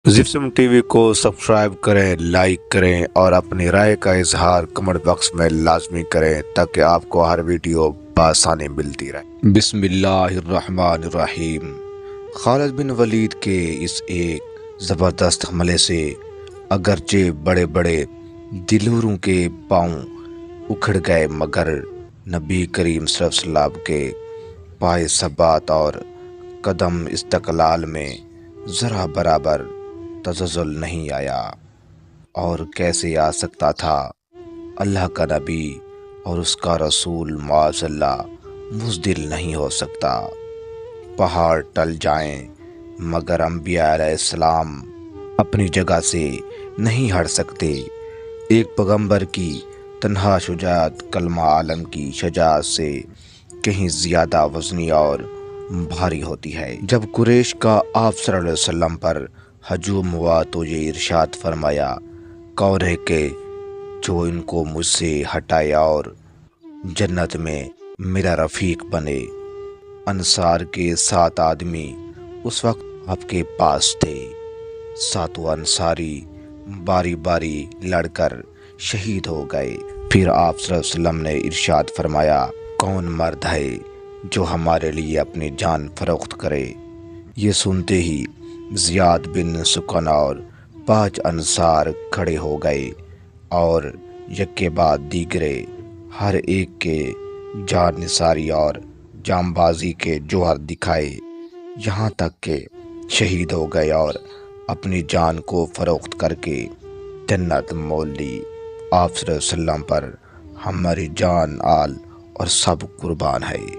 Gypsum TV को subscribe करें, like करें और अपनी राय का इजहार कमेंट बॉक्स में लाजमी करें ताकि आपको हर वीडियो बआसानी मिलती रहे। बिस्मिल्लाहिर्रहमानिर्रहीम। खालिद बिन वलीद के इस एक ज़बरदस्त हमले से अगरचे बड़े बड़े दिलूरों के पाँव उखड़ गए, मगर नबी करीम सल्लल्लाहु अलैहि वसल्लम के पाए सबात और कदम इस्तक़लाल में ज़रा बराबर तज़ल्ज़ुल नहीं आया। और कैसे आ सकता था? अल्लाह का नबी और उसका रसूल माअज़ल्लाह बुज़दिल नहीं हो सकता। पहाड़ टल जाएं मगर अंबिया अलैहिस्सलाम अपनी जगह से नहीं हट सकते। एक पैगंबर की तन्हा शुजाअत कलमा आलम की शजाअत से कहीं ज़्यादा वज़नी और भारी होती है। जब कुरैश का आप सल्लल्लाहु अलैहि वसल्लम पर हजूम हुआ तो ये इरशाद फरमाया, कौन है कि जो इनको मुझसे हटाए और जन्नत में मेरा रफ़ीक बने। अंसार के 7 आदमी उस वक्त आपके पास थे। 7 अंसारी बारी बारी लड़कर शहीद हो गए। फिर आप सल्लल्लाहु अलैहि वसल्लम ने इरशाद फरमाया, कौन मर्द है जो हमारे लिए अपनी जान फरोख्त करे। ये सुनते ही ज़ियाद बिन सुकन और 5 अंसार खड़े हो गए और एक के बाद दीगरे हर एक के जान निसारी और जांबाजी के जौहर दिखाए, यहाँ तक के शहीद हो गए और अपनी जान को फरोख्त करके जन्नत मोल ली। आप सल्लल्लाहु अलैहि वसल्लम पर हमारी जान, आल और सब कुर्बान है।